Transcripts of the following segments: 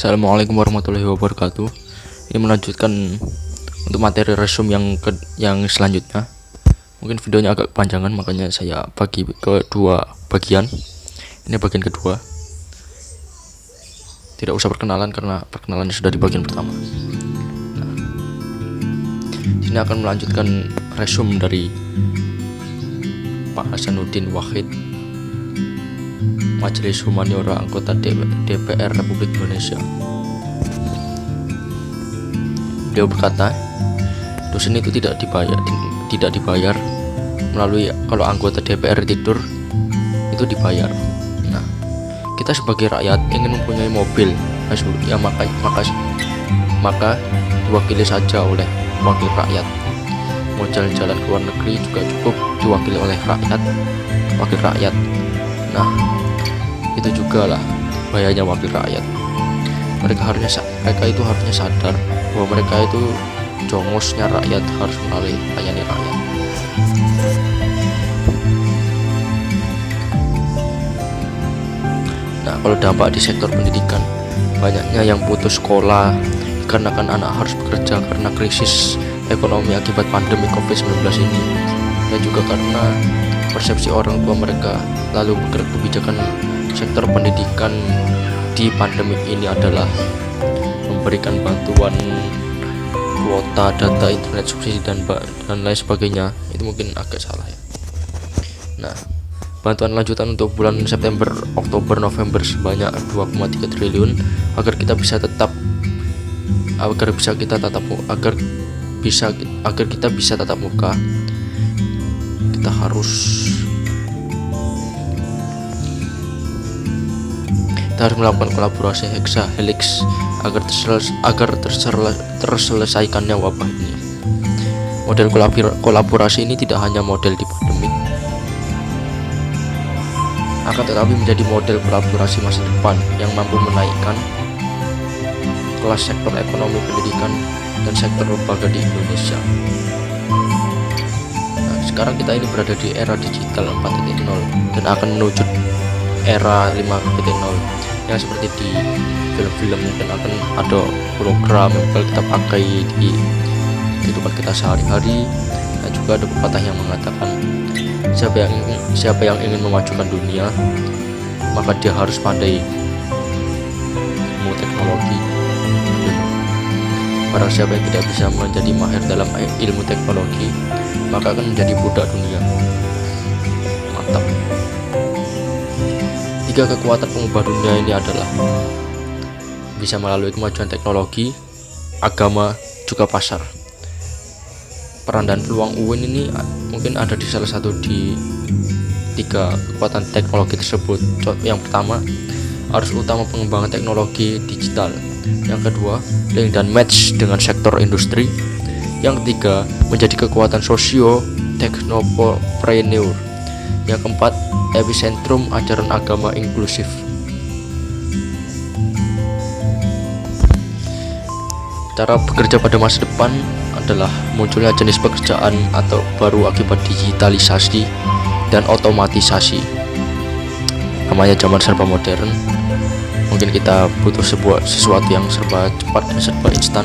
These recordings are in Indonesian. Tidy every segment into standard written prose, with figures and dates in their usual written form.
Assalamualaikum warahmatullahi wabarakatuh. Ini melanjutkan untuk materi resume yang selanjutnya. Mungkin videonya agak kepanjangan, makanya saya bagi ke dua bagian. Ini bagian kedua. Tidak usah perkenalan karena perkenalannya sudah di bagian pertama. Ini akan melanjutkan resume dari Pak Hasanuddin Wahid, Majelis Humaniora anggota DPR Republik Indonesia. Beliau berkata, dosen itu tidak dibayar melalui, kalau anggota DPR tidur itu dibayar. Nah, kita sebagai rakyat ingin mempunyai mobil, ya maka diwakili saja oleh wakil rakyat. Mau jalan-jalan ke luar negeri juga cukup diwakili oleh wakil rakyat. Nah, itu juga lah bahayanya wakil rakyat. Mereka itu harusnya sadar bahwa mereka itu jongosnya rakyat, harus melayani rakyat. Nah, kalau dampak di sektor pendidikan, banyaknya yang putus sekolah dikarenakan anak harus bekerja karena krisis ekonomi akibat pandemi COVID-19 ini, dan juga karena persepsi orang tua mereka. Lalu kebijakan sektor pendidikan di pandemi ini adalah memberikan bantuan kuota data internet, subsidi dan lain sebagainya. Itu mungkin agak salah ya. Nah, bantuan lanjutan untuk bulan September, Oktober, November sebanyak 2,3 triliun agar kita bisa tatap muka. Kita harus melakukan kolaborasi heksa-helix agar terselesaikannya wabah ini. Model kolaborasi ini tidak hanya model di pandemi, akan tetapi menjadi model kolaborasi masa depan yang mampu menaikkan kelas sektor ekonomi, pendidikan, dan sektor lembaga di Indonesia. Nah, sekarang kita ini berada di era digital 4.0 dan akan menuju era 5.0 yang seperti di film-film mungkin akan ada hologram yang bakal kita pakai di kehidupan kita sehari-hari. Dan juga ada pepatah yang mengatakan, siapa yang ingin memajukan dunia, maka dia harus pandai ilmu teknologi. Barang siapa yang tidak bisa menjadi mahir dalam ilmu teknologi, maka akan menjadi budak dunia. Mantap. 3 kekuatan pengubah dunia ini adalah bisa melalui kemajuan teknologi, agama, juga pasar. Peran dan peluang UIN ini mungkin ada di salah satu di 3 kekuatan teknologi tersebut. Yang pertama, arus utama pengembangan teknologi digital. Yang kedua, link dan match dengan sektor industri. Yang ketiga, menjadi kekuatan sosio-teknopreneur. Yang keempat, epicentrum ajaran agama inklusif. Cara bekerja pada masa depan adalah munculnya jenis pekerjaan atau baru akibat digitalisasi dan otomatisasi. Namanya zaman serba modern. Mungkin kita butuh sesuatu yang serba cepat dan serba instan.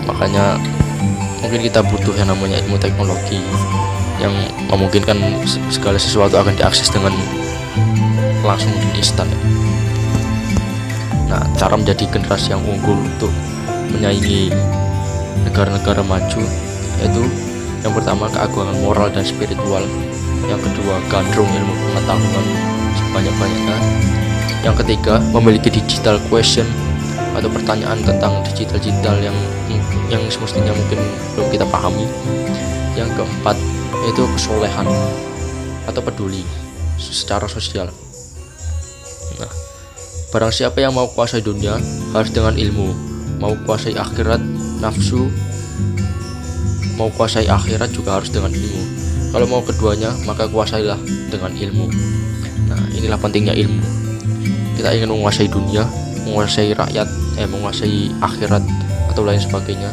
Makanya mungkin kita butuh yang namanya ilmu teknologi yang memungkinkan segala sesuatu akan diakses dengan langsung dan instan. Nah, cara menjadi generasi yang unggul untuk menyaingi negara-negara maju yaitu yang pertama, keagungan moral dan spiritual. Yang kedua, gandrung ilmu pengetahuan sebanyak-banyaknya. Yang ketiga, memiliki digital question atau pertanyaan tentang digital yang semestinya mungkin belum kita pahami. Yang keempat, yaitu kesolehan atau peduli secara sosial. Nah, barang siapa yang mau kuasai dunia harus dengan ilmu, mau kuasai akhirat, nafsu, mau kuasai akhirat juga harus dengan ilmu. Kalau mau keduanya, maka kuasailah dengan ilmu. Nah, inilah pentingnya ilmu. Kita ingin menguasai dunia, menguasai rakyat, menguasai akhirat atau lain sebagainya,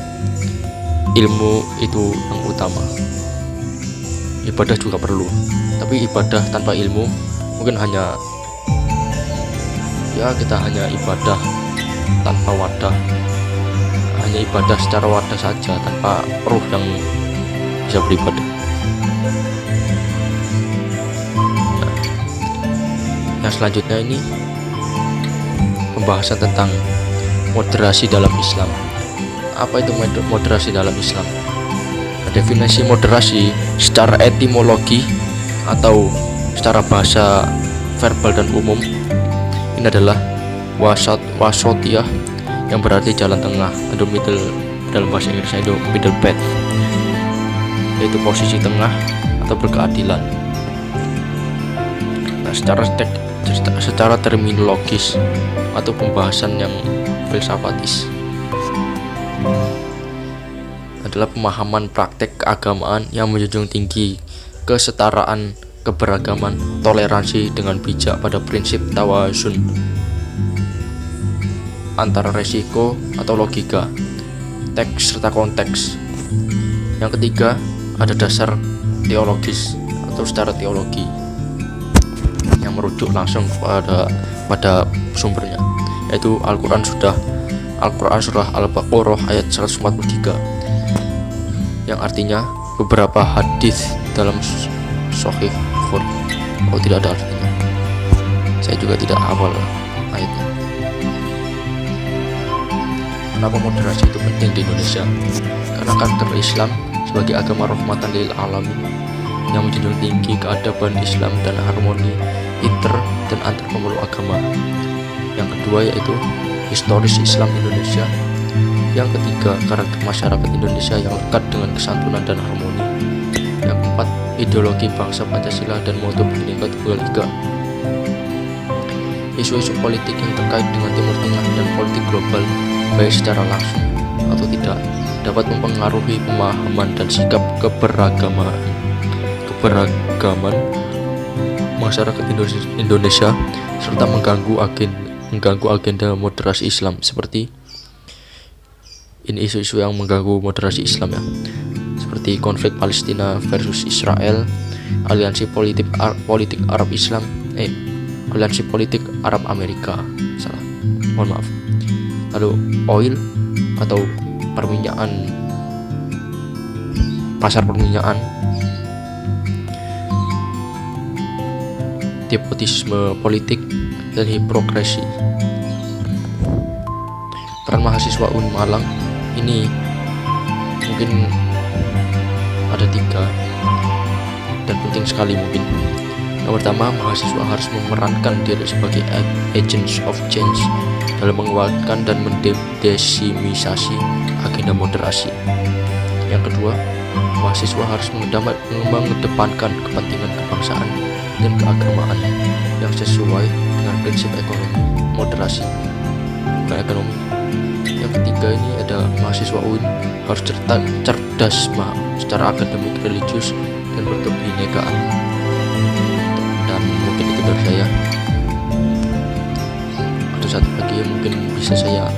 ilmu itu yang utama. Ibadah juga perlu, tapi ibadah tanpa ilmu mungkin hanya kita hanya ibadah tanpa wadah, hanya ibadah secara wadah saja tanpa ruh yang bisa beribadah. Nah, yang selanjutnya ini pembahasan tentang moderasi dalam Islam. Apa itu moderasi dalam Islam? Definisi moderasi secara etimologi atau secara bahasa verbal dan umum ini adalah wasatiyah, yang berarti jalan tengah atau middle, dalam bahasa Inggrisnya itu middle path, yaitu posisi tengah atau berkeadilan. Nah, secara terminologis atau pembahasan yang filsafatis adalah pemahaman praktek keagamaan yang menjunjung tinggi kesetaraan, keberagaman, toleransi dengan bijak pada prinsip tawazun antara resiko atau logika, teks serta konteks. Yang ketiga, ada dasar teologis atau secara teologi yang merujuk langsung pada sumbernya, yaitu Al-Quran surah Al-Baqarah ayat 143, yang artinya beberapa hadis dalam Sahih Bukhari. Oh, tidak ada artinya, saya juga tidak hafal ayatnya. Kenapa moderasi itu penting di Indonesia? Karena karakter Islam sebagai agama rahmatan lil alamin yang menjunjung tinggi keadaban Islam dan harmoni inter dan antar pemeluk agama. Yang kedua yaitu historis Islam Indonesia. Yang ketiga, karakter masyarakat Indonesia yang lekat dengan kesantunan dan harmoni. Yang keempat, ideologi bangsa Pancasila dan moto Bhinneka Tunggal Ika. Isu-isu politik yang terkait dengan Timur Tengah dan politik global, baik secara langsung atau tidak, dapat mempengaruhi pemahaman dan sikap keberagaman masyarakat Indonesia serta mengganggu agenda moderasi Islam. Seperti ini isu-isu yang mengganggu moderasi Islam ya, seperti konflik Palestina versus Israel, aliansi politik Arab Islam, aliansi politik Arab Amerika, mohon maaf. Lalu oil atau pasar perminyakan, nepotisme politik dan hipokrasi. Peran mahasiswa UIN Malang ini mungkin ada 3 dan penting sekali mungkin. Yang pertama, mahasiswa harus memerankan diri sebagai agents of change dalam menguatkan dan mendesimisasi agenda moderasi. Yang kedua, mahasiswa harus mengedepankan kepentingan kebangsaan dan keagamaan yang sesuai dengan prinsip ekonomi moderasi, bukan ekonomi. Yang ketiga ini ada mahasiswa UIN harus cerdas secara akademik, religius, dan berkebinekaan. Dan mungkin itu dari saya. Ada satu lagi yang mungkin bisa saya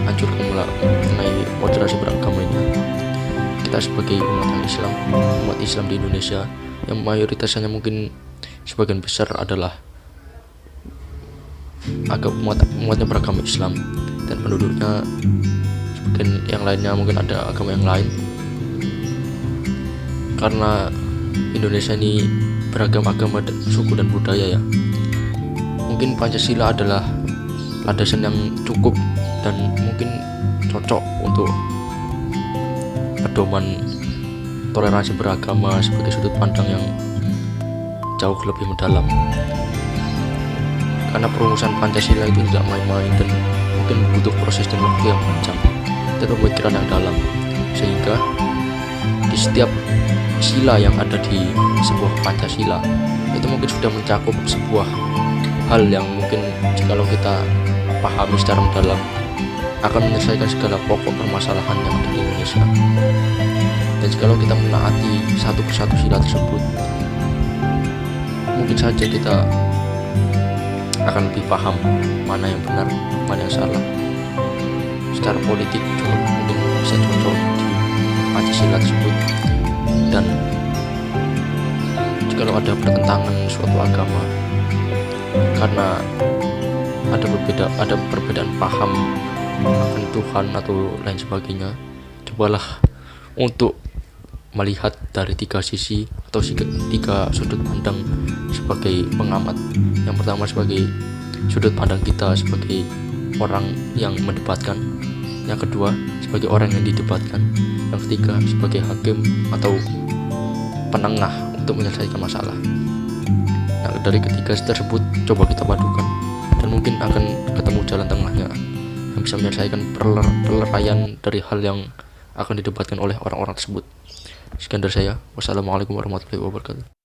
hancurkan mengenai moderasi beragama ini. Kita sebagai umat Islam di Indonesia yang mayoritasnya mungkin sebagian besar adalah umatnya beragama Islam, dan penduduknya sebagian yang lainnya mungkin ada agama yang lain. Karena Indonesia ini beragam agama dan suku dan budaya ya, mungkin Pancasila adalah landasan yang cukup dan mungkin cocok untuk pedoman toleransi beragama sebagai sudut pandang yang jauh lebih mendalam. Karena perumusan Pancasila itu tidak main-main dan mungkin butuh proses dan waktu yang panjang dan pemikiran yang dalam, sehingga di setiap sila yang ada di sebuah Pancasila itu mungkin sudah mencakup sebuah hal yang mungkin jikalau kita pahami secara mendalam akan menyelesaikan segala pokok permasalahan yang ada di Indonesia. Dan jikalau kita menaati satu persatu sila tersebut, mungkin saja kita akan lebih paham mana yang benar, mana yang salah. Secara politik juga mungkin bisa cocok di Pancasila tersebut. Dan jikalau ada pertentangan suatu agama karena ada perbedaan paham akan Tuhan atau lain sebagainya, cobalah untuk melihat dari tiga sisi atau tiga sudut pandang sebagai pengamat. Yang pertama sebagai sudut pandang kita sebagai orang yang mendebatkan, yang kedua sebagai orang yang didebatkan, yang ketiga sebagai hakim atau penengah untuk menyelesaikan masalah. Nah, dari ketiga tersebut coba kita padukan dan mungkin akan ketemu jalan tengahnya yang bisa menyelesaikan perleraian dari hal yang akan didebatkan oleh orang-orang tersebut. Sekian dari saya. Wassalamualaikum warahmatullahi wabarakatuh.